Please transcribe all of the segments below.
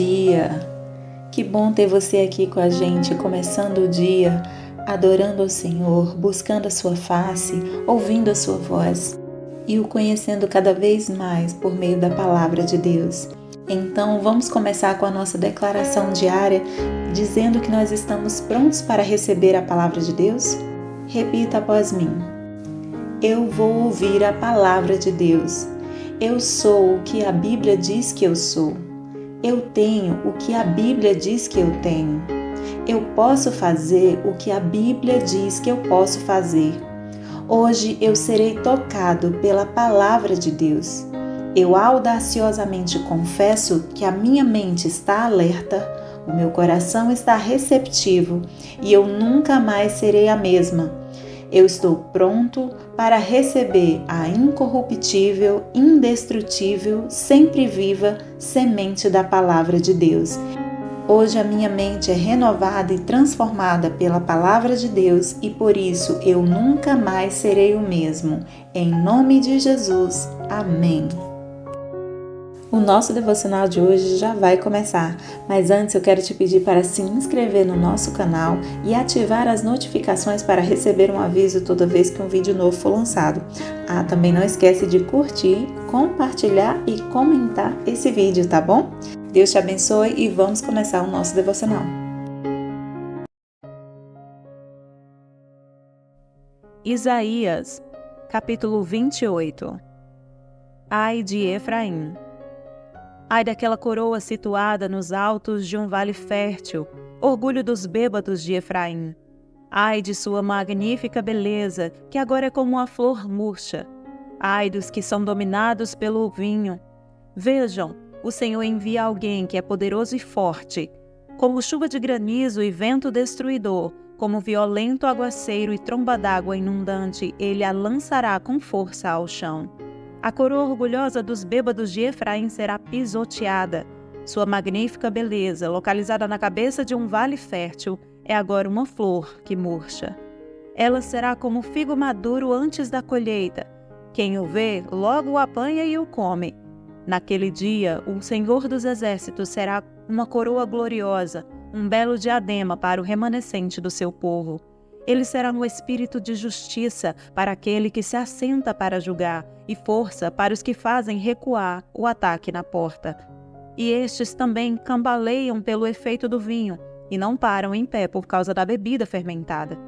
dia! Que bom ter você aqui com a gente, começando o dia, adorando ao Senhor, buscando a sua face, ouvindo a sua voz e o conhecendo cada vez mais por meio da palavra de Deus. Então, vamos começar com a nossa declaração diária, dizendo que nós estamos prontos para receber a palavra de Deus? Repita após mim. Eu vou ouvir a palavra de Deus. Eu sou o que a Bíblia diz que eu sou. Eu tenho o que a Bíblia diz que eu tenho. Eu posso fazer o que a Bíblia diz que eu posso fazer. Hoje eu serei tocado pela palavra de Deus. Eu audaciosamente confesso que a minha mente está alerta, o meu coração está receptivo e eu nunca mais serei a mesma. Eu estou pronto para receber a incorruptível, indestrutível, sempre viva semente da palavra de Deus. Hoje a minha mente é renovada e transformada pela palavra de Deus e por isso eu nunca mais serei o mesmo. Em nome de Jesus. Amém. O nosso devocional de hoje já vai começar, mas antes eu quero te pedir para se inscrever no nosso canal e ativar as notificações para receber um aviso toda vez que um vídeo novo for lançado. Também não esquece de curtir, compartilhar e comentar esse vídeo, tá bom? Deus te abençoe e vamos começar o nosso devocional. Isaías, capítulo 28. Ai de Efraim! Ai daquela coroa situada nos altos de um vale fértil, orgulho dos bêbados de Efraim. Ai de sua magnífica beleza, que agora é como uma flor murcha. Ai dos que são dominados pelo vinho. Vejam, o Senhor envia alguém que é poderoso e forte. Como chuva de granizo e vento destruidor, como violento aguaceiro e tromba d'água inundante, ele a lançará com força ao chão. A coroa orgulhosa dos bêbados de Efraim será pisoteada. Sua magnífica beleza, localizada na cabeça de um vale fértil, é agora uma flor que murcha. Ela será como figo maduro antes da colheita. Quem o vê, logo o apanha e o come. Naquele dia, o Senhor dos Exércitos será uma coroa gloriosa, um belo diadema para o remanescente do seu povo. Ele será um espírito de justiça para aquele que se assenta para julgar e força para os que fazem recuar o ataque na porta. E estes também cambaleiam pelo efeito do vinho e não param em pé por causa da bebida fermentada.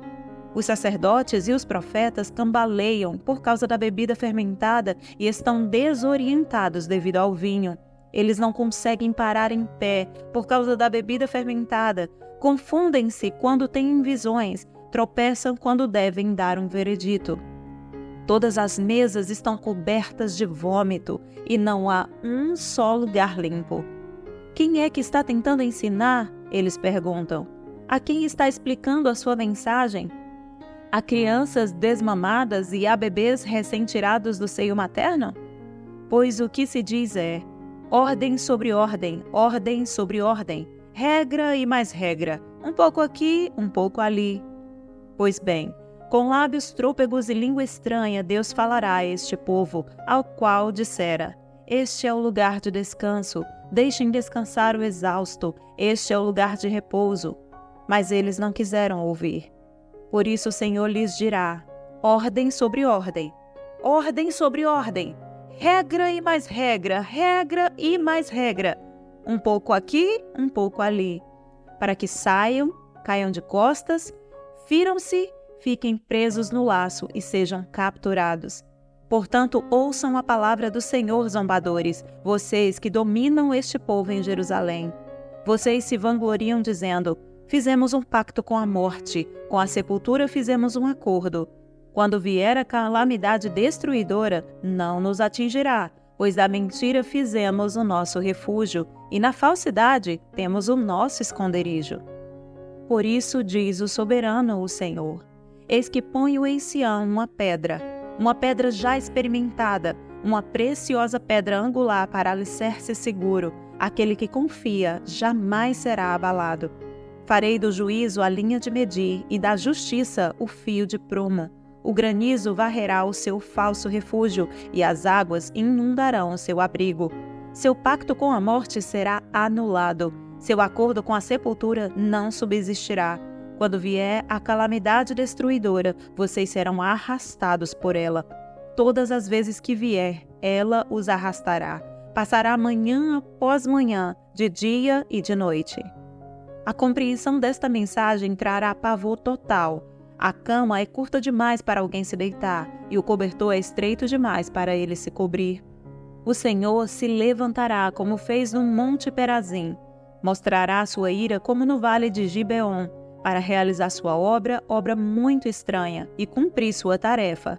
Os sacerdotes e os profetas cambaleiam por causa da bebida fermentada e estão desorientados devido ao vinho. Eles não conseguem parar em pé por causa da bebida fermentada, confundem-se quando têm visões, tropeçam quando devem dar um veredito. Todas as mesas estão cobertas de vômito e não há um só lugar limpo. Quem é que está tentando ensinar? Eles perguntam. A quem está explicando a sua mensagem? A crianças desmamadas e a bebês recém-tirados do seio materno? Pois o que se diz é: ordem sobre ordem, ordem sobre ordem, regra e mais regra, um pouco aqui, um pouco ali. Pois bem, com lábios trôpegos e língua estranha, Deus falará a este povo, ao qual dissera: este é o lugar de descanso, deixem descansar o exausto, este é o lugar de repouso. Mas eles não quiseram ouvir. Por isso o Senhor lhes dirá: ordem sobre ordem, ordem sobre ordem, regra e mais regra, regra e mais regra, um pouco aqui, um pouco ali, para que saiam, caiam de costas, firam-se, fiquem presos no laço e sejam capturados. Portanto, ouçam a palavra do Senhor, zombadores, vocês que dominam este povo em Jerusalém. Vocês se vangloriam dizendo: fizemos um pacto com a morte, com a sepultura fizemos um acordo. Quando vier a calamidade destruidora, não nos atingirá, pois da mentira fizemos o nosso refúgio, e na falsidade temos o nosso esconderijo. Por isso diz o soberano, o Senhor: eis que ponho em Sião uma pedra já experimentada, uma preciosa pedra angular para alicerce seguro. Aquele que confia jamais será abalado. Farei do juízo a linha de medir e da justiça o fio de prumo. O granizo varrerá o seu falso refúgio e as águas inundarão o seu abrigo. Seu pacto com a morte será anulado. Seu acordo com a sepultura não subsistirá. Quando vier a calamidade destruidora, vocês serão arrastados por ela. Todas as vezes que vier, ela os arrastará. Passará manhã após manhã, de dia e de noite. A compreensão desta mensagem trará pavor total. A cama é curta demais para alguém se deitar, e o cobertor é estreito demais para ele se cobrir. O Senhor se levantará como fez no Monte Perazim. Mostrará sua ira como no vale de Gibeon, para realizar sua obra muito estranha, e cumprir sua tarefa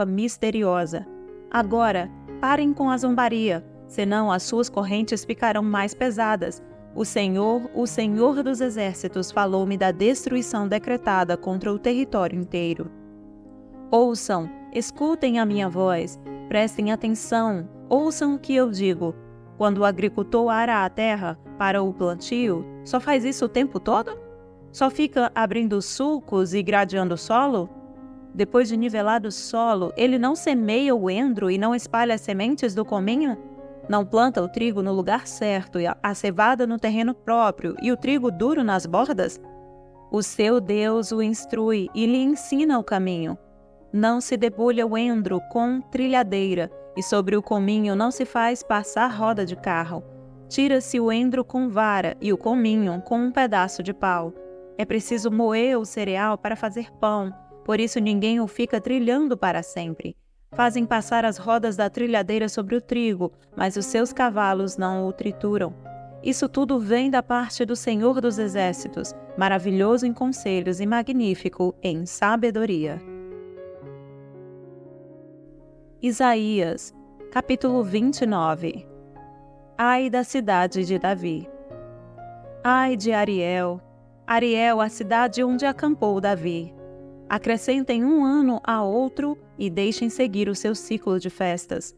misteriosa. Agora, parem com a zombaria, senão as suas correntes ficarão mais pesadas. O Senhor dos Exércitos, falou-me da destruição decretada contra o território inteiro. Ouçam, escutem a minha voz, prestem atenção, ouçam o que eu digo. Quando o agricultor ara a terra para o plantio, só faz isso o tempo todo? Só fica abrindo sulcos e gradeando o solo? Depois de nivelado o solo, ele não semeia o endro e não espalha as sementes do cominho? Não planta o trigo no lugar certo e a cevada no terreno próprio e o trigo duro nas bordas? O seu Deus o instrui e lhe ensina o caminho. Não se debulha o endro com trilhadeira e sobre o cominho não se faz passar roda de carro. Tira-se o endro com vara e o cominho com um pedaço de pau. É preciso moer o cereal para fazer pão, por isso ninguém o fica trilhando para sempre. Fazem passar as rodas da trilhadeira sobre o trigo, mas os seus cavalos não o trituram. Isso tudo vem da parte do Senhor dos Exércitos, maravilhoso em conselhos e magnífico em sabedoria. Isaías, capítulo 29. Ai da cidade de Davi! Ai de Ariel, Ariel, a cidade onde acampou Davi! Acrescentem um ano a outro e deixem seguir o seu ciclo de festas.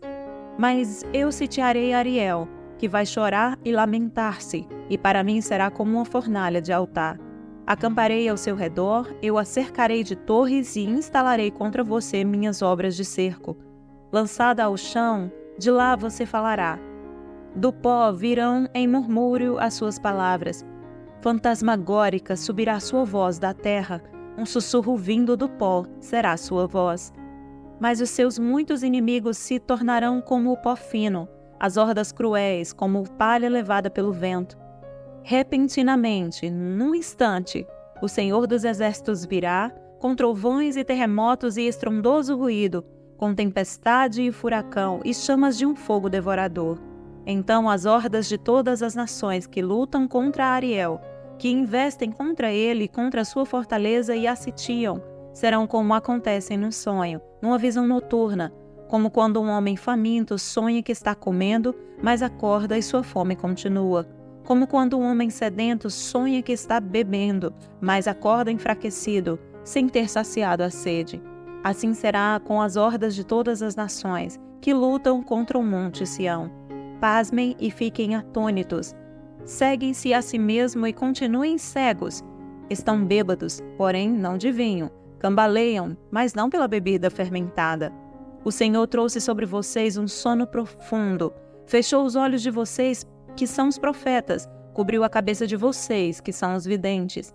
Mas eu sitiarei Ariel, que vai chorar e lamentar-se, e para mim será como uma fornalha de altar. Acamparei ao seu redor, eu a cercarei de torres e instalarei contra você minhas obras de cerco. Lançada ao chão, de lá você falará. Do pó virão em murmúrio as suas palavras. Fantasmagórica subirá sua voz da terra, um sussurro vindo do pó será sua voz. Mas os seus muitos inimigos se tornarão como o pó fino, as hordas cruéis como palha levada pelo vento. Repentinamente, num instante, o Senhor dos Exércitos virá, com trovões e terremotos e estrondoso ruído, com tempestade e furacão e chamas de um fogo devorador. Então as hordas de todas as nações que lutam contra Ariel, que investem contra ele e contra a sua fortaleza e a sitiam, serão como acontecem num sonho, numa visão noturna, como quando um homem faminto sonha que está comendo, mas acorda e sua fome continua. Como quando um homem sedento sonha que está bebendo, mas acorda enfraquecido, sem ter saciado a sede. Assim será com as hordas de todas as nações, que lutam contra o monte Sião. Pasmem e fiquem atônitos. Seguem-se a si mesmo e continuem cegos. Estão bêbados, porém não de vinho. Cambaleiam, mas não pela bebida fermentada. O Senhor trouxe sobre vocês um sono profundo. Fechou os olhos de vocês, que são os profetas. Cobriu a cabeça de vocês, que são os videntes.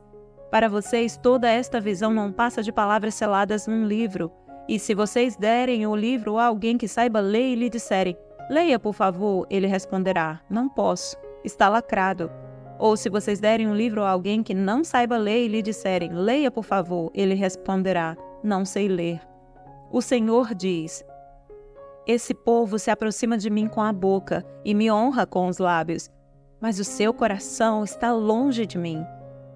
Para vocês, toda esta visão não passa de palavras seladas num livro. E se vocês derem o livro a alguém que saiba ler e lhe disserem, leia, por favor, ele responderá, não posso. Está lacrado. Ou se vocês derem um livro a alguém que não saiba ler e lhe disserem, leia por favor, ele responderá, não sei ler. O Senhor diz, esse povo se aproxima de mim com a boca e me honra com os lábios, mas o seu coração está longe de mim.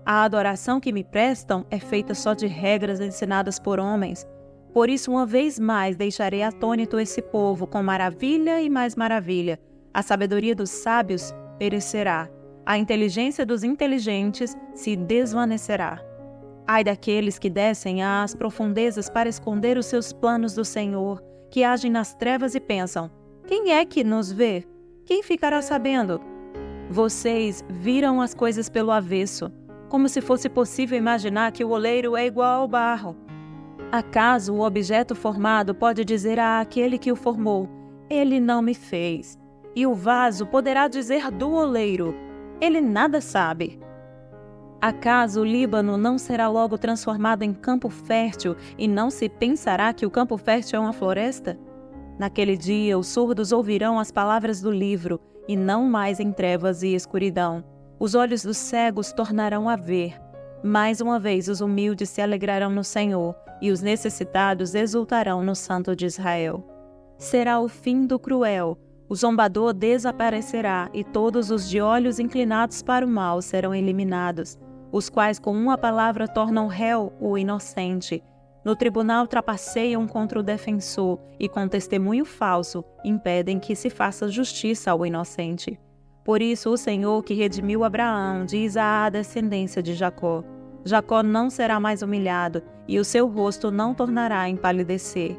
A adoração que me prestam é feita só de regras ensinadas por homens. Por isso, uma vez mais, deixarei atônito esse povo com maravilha e mais maravilha. A sabedoria dos sábios perecerá, a inteligência dos inteligentes se desvanecerá. Ai daqueles que descem às profundezas para esconder os seus planos do Senhor, que agem nas trevas e pensam, quem é que nos vê? Quem ficará sabendo? Vocês viram as coisas pelo avesso, como se fosse possível imaginar que o oleiro é igual ao barro. Acaso o objeto formado pode dizer àquele que o formou, ele não me fez? E o vaso poderá dizer do oleiro: ele nada sabe. Acaso o Líbano não será logo transformado em campo fértil e não se pensará que o campo fértil é uma floresta? Naquele dia os surdos ouvirão as palavras do livro e não mais em trevas e escuridão. Os olhos dos cegos tornarão a ver. Mais uma vez os humildes se alegrarão no Senhor e os necessitados exultarão no Santo de Israel. Será o fim do cruel, o zombador desaparecerá e todos os de olhos inclinados para o mal serão eliminados, os quais com uma palavra tornam réu o inocente. No tribunal trapaceiam contra o defensor e com testemunho falso impedem que se faça justiça ao inocente. Por isso o Senhor que redimiu Abraão diz à descendência de Jacó: Jacó não será mais humilhado e o seu rosto não tornará a empalidecer.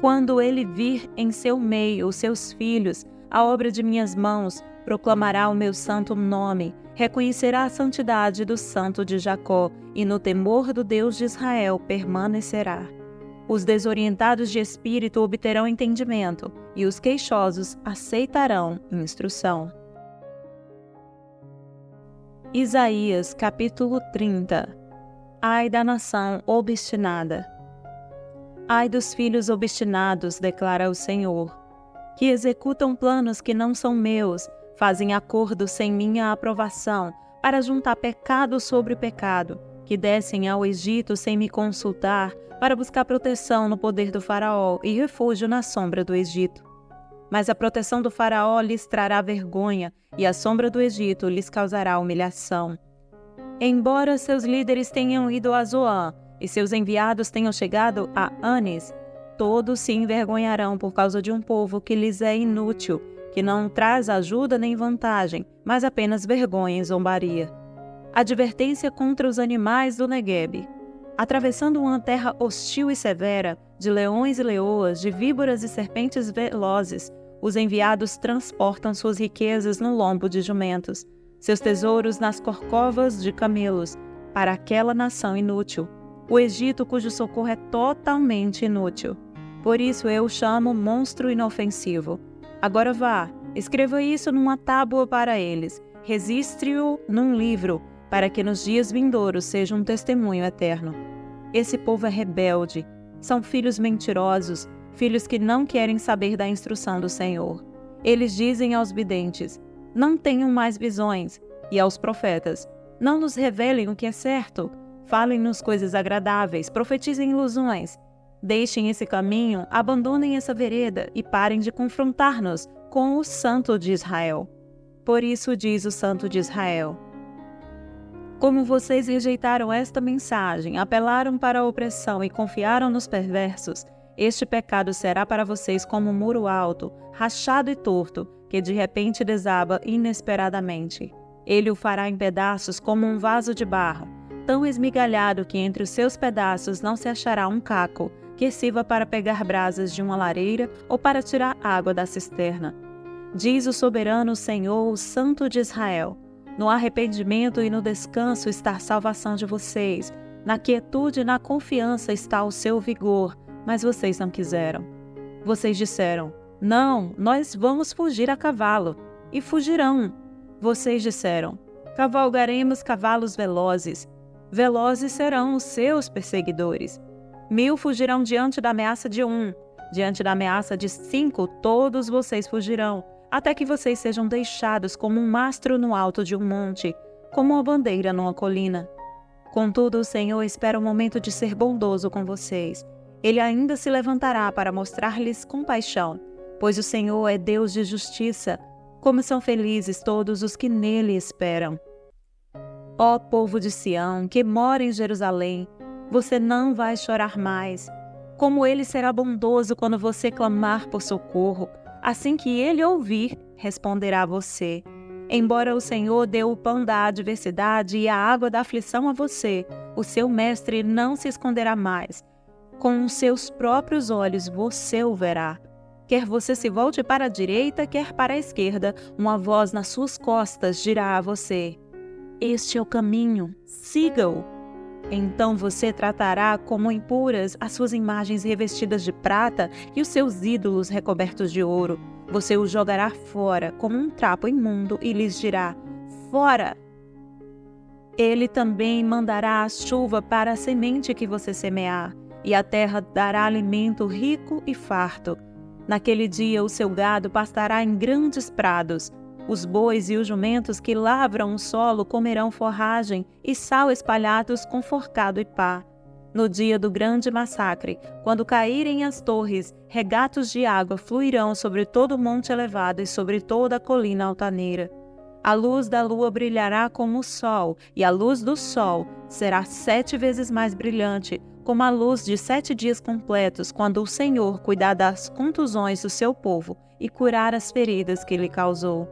Quando ele vir em seu meio os seus filhos, a obra de minhas mãos, proclamará o meu santo nome, reconhecerá a santidade do Santo de Jacó e no temor do Deus de Israel permanecerá. Os desorientados de espírito obterão entendimento e os queixosos aceitarão instrução. Isaías capítulo 30. Ai da nação obstinada! Ai dos filhos obstinados, declara o Senhor, que executam planos que não são meus, fazem acordos sem minha aprovação, para juntar pecado sobre pecado, que descem ao Egito sem me consultar, para buscar proteção no poder do faraó e refúgio na sombra do Egito. Mas a proteção do faraó lhes trará vergonha, e a sombra do Egito lhes causará humilhação. Embora seus líderes tenham ido a Zoã, e seus enviados tenham chegado a Anis, todos se envergonharão por causa de um povo que lhes é inútil, que não traz ajuda nem vantagem, mas apenas vergonha e zombaria. Advertência contra os animais do Neguebe. Atravessando uma terra hostil e severa, de leões e leoas, de víboras e serpentes velozes, os enviados transportam suas riquezas no lombo de jumentos, seus tesouros nas corcovas de camelos, para aquela nação inútil, o Egito cujo socorro é totalmente inútil. Por isso eu o chamo monstro inofensivo. Agora vá, escreva isso numa tábua para eles, registre-o num livro, para que nos dias vindouros seja um testemunho eterno. Esse povo é rebelde, são filhos mentirosos, filhos que não querem saber da instrução do Senhor. Eles dizem aos videntes: não tenham mais visões, e aos profetas: não nos revelem o que é certo. Falem-nos coisas agradáveis, profetizem ilusões. Deixem esse caminho, abandonem essa vereda e parem de confrontar-nos com o Santo de Israel. Por isso diz o Santo de Israel: como vocês rejeitaram esta mensagem, apelaram para a opressão e confiaram nos perversos, este pecado será para vocês como um muro alto, rachado e torto, que de repente desaba inesperadamente. Ele o fará em pedaços como um vaso de barro, tão esmigalhado que entre os seus pedaços não se achará um caco, que sirva para pegar brasas de uma lareira ou para tirar água da cisterna. Diz o soberano Senhor, o Santo de Israel: no arrependimento e no descanso está a salvação de vocês, na quietude e na confiança está o seu vigor, mas vocês não quiseram. Vocês disseram: não, nós vamos fugir a cavalo, e fugirão. Vocês disseram: cavalgaremos cavalos velozes. Velozes serão os seus perseguidores. 1000 fugirão diante da ameaça de 1. Diante da ameaça de 5, todos vocês fugirão, até que vocês sejam deixados como um mastro no alto de um monte, como uma bandeira numa colina. Contudo, o Senhor espera o momento de ser bondoso com vocês. Ele ainda se levantará para mostrar-lhes compaixão, pois o Senhor é Deus de justiça. Como são felizes todos os que nele esperam. Ó povo de Sião, que mora em Jerusalém, você não vai chorar mais. Como ele será bondoso quando você clamar por socorro, assim que ele ouvir, responderá a você. Embora o Senhor dê o pão da adversidade e a água da aflição a você, o seu mestre não se esconderá mais. Com os seus próprios olhos você o verá. Quer você se volte para a direita, quer para a esquerda, uma voz nas suas costas dirá a você: este é o caminho, siga-o. Então você tratará como impuras as suas imagens revestidas de prata e os seus ídolos recobertos de ouro. Você o jogará fora como um trapo imundo e lhes dirá: fora! Ele também mandará a chuva para a semente que você semear, e a terra dará alimento rico e farto. Naquele dia o seu gado pastará em grandes prados. Os bois e os jumentos que lavram o solo comerão forragem e sal espalhados com forcado e pá. No dia do grande massacre, quando caírem as torres, regatos de água fluirão sobre todo o monte elevado e sobre toda a colina altaneira. A luz da lua brilhará como o sol, e a luz do sol será 7 vezes mais brilhante, como a luz de 7 dias completos, quando o Senhor cuidar das contusões do seu povo e curar as feridas que lhe causou.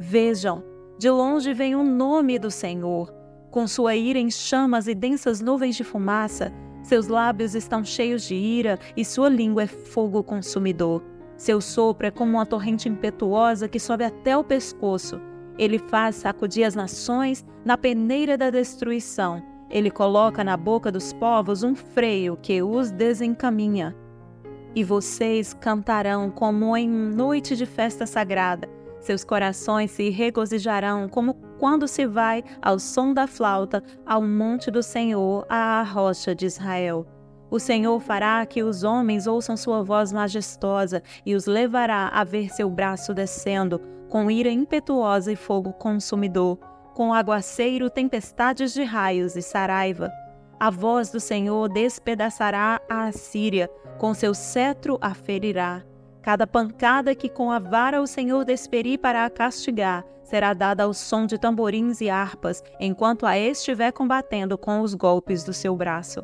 Vejam, de longe vem o nome do Senhor. Com sua ira em chamas e densas nuvens de fumaça, seus lábios estão cheios de ira e sua língua é fogo consumidor. Seu sopro é como uma torrente impetuosa que sobe até o pescoço. Ele faz sacudir as nações na peneira da destruição. Ele coloca na boca dos povos um freio que os desencaminha. E vocês cantarão como em noite de festa sagrada. Seus corações se regozijarão como quando se vai ao som da flauta ao monte do Senhor, à rocha de Israel. O Senhor fará que os homens ouçam sua voz majestosa e os levará a ver seu braço descendo, com ira impetuosa e fogo consumidor, com aguaceiro, tempestades de raios e saraiva. A voz do Senhor despedaçará a Assíria, com seu cetro a ferirá. Cada pancada que com a vara o Senhor desferir para a castigar será dada ao som de tamborins e harpas, enquanto a estiver combatendo com os golpes do seu braço.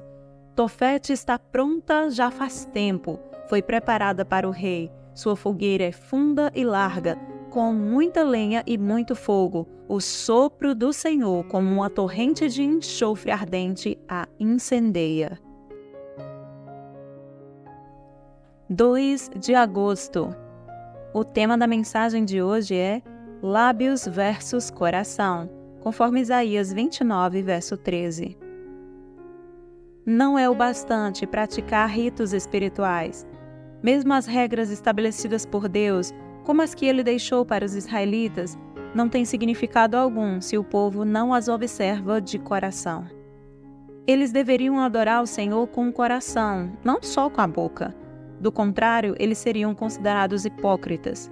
Tofete está pronta já faz tempo, foi preparada para o rei. Sua fogueira é funda e larga, com muita lenha e muito fogo. O sopro do Senhor, como uma torrente de enxofre ardente, a incendeia. 2 de agosto. O tema da mensagem de hoje é Lábios versus Coração, conforme Isaías 29, verso 13. Não é o bastante praticar ritos espirituais. Mesmo as regras estabelecidas por Deus, como as que ele deixou para os israelitas, não têm significado algum se o povo não as observa de coração. Eles deveriam adorar o Senhor com o coração, não só com a boca. Do contrário, eles seriam considerados hipócritas.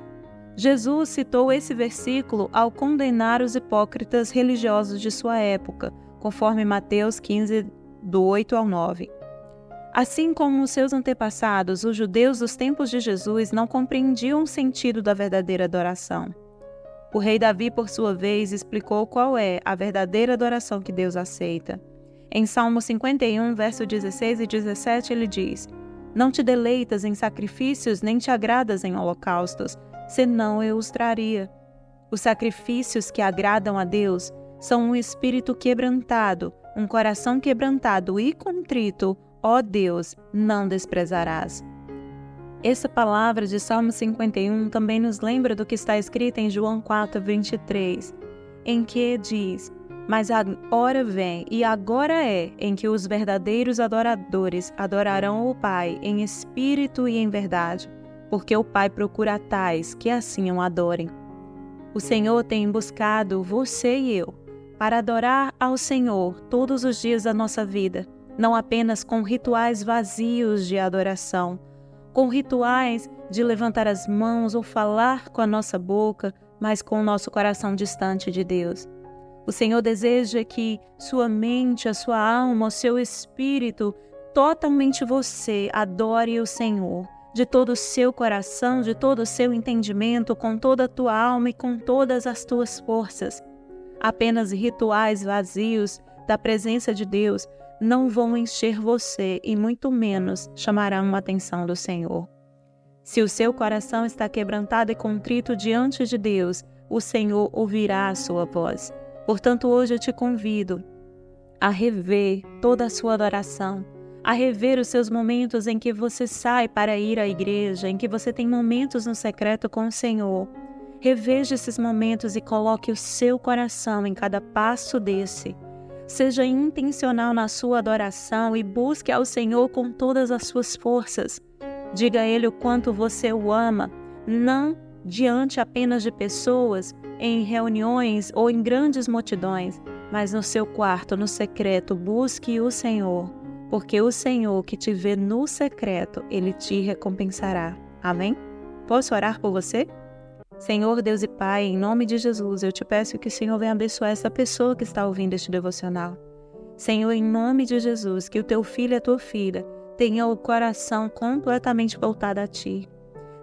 Jesus citou esse versículo ao condenar os hipócritas religiosos de sua época, conforme Mateus 15, do 8 ao 9. Assim como os seus antepassados, os judeus dos tempos de Jesus não compreendiam o sentido da verdadeira adoração. O rei Davi, por sua vez, explicou qual é a verdadeira adoração que Deus aceita. Em Salmo 51, verso 16 e 17, ele diz: Não te deleitas em sacrifícios, nem te agradas em holocaustos, senão eu os traria. Os sacrifícios que agradam a Deus são um espírito quebrantado, um coração quebrantado e contrito, ó Deus, não desprezarás. Essa palavra de Salmo 51 também nos lembra do que está escrito em João 4, 23, em que diz: Mas a hora vem, e agora é, em que os verdadeiros adoradores adorarão o Pai em espírito e em verdade, porque o Pai procura tais que assim o adorem. O Senhor tem buscado você e eu para adorar ao Senhor todos os dias da nossa vida, não apenas com rituais vazios de adoração, com rituais de levantar as mãos ou falar com a nossa boca, mas com o nosso coração distante de Deus. O Senhor deseja que sua mente, a sua alma, o seu espírito, totalmente você, adore o Senhor, de todo o seu coração, de todo o seu entendimento, com toda a tua alma e com todas as tuas forças. Apenas rituais vazios da presença de Deus não vão encher você e muito menos chamarão a atenção do Senhor. Se o seu coração está quebrantado e contrito diante de Deus, o Senhor ouvirá a sua voz. Portanto, hoje eu te convido a rever toda a sua adoração, a rever os seus momentos em que você sai para ir à igreja, em que você tem momentos no secreto com o Senhor. Reveja esses momentos e coloque o seu coração em cada passo desse. Seja intencional na sua adoração e busque ao Senhor com todas as suas forças. Diga a Ele o quanto você o ama, não diante apenas de pessoas, em reuniões ou em grandes multidões, mas no seu quarto, no secreto, busque o Senhor, porque o Senhor que te vê no secreto, Ele te recompensará. Amém? Posso orar por você? Senhor Deus e Pai, em nome de Jesus, eu te peço que o Senhor venha abençoar essa pessoa que está ouvindo este devocional. Senhor, em nome de Jesus, que o teu filho e a tua filha tenham o coração completamente voltado a Ti.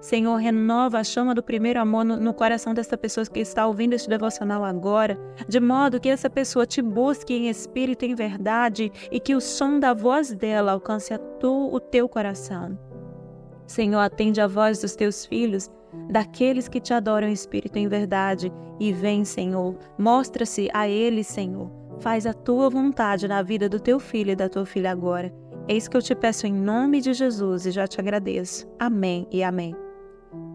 Senhor, renova a chama do primeiro amor no coração dessa pessoa que está ouvindo este devocional agora, de modo que essa pessoa te busque em espírito e em verdade e que o som da voz dela alcance o teu coração. Senhor, atende a voz dos teus filhos, daqueles que te adoram em espírito e em verdade, e vem, Senhor, mostra-se a eles, Senhor. Faz a tua vontade na vida do teu filho e da tua filha agora. Eis que eu te peço em nome de Jesus e já te agradeço. Amém e amém.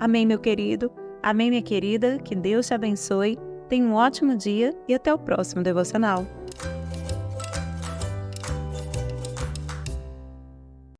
Amém, meu querido. Amém, minha querida. Que Deus te abençoe. Tenha um ótimo dia e até o próximo devocional.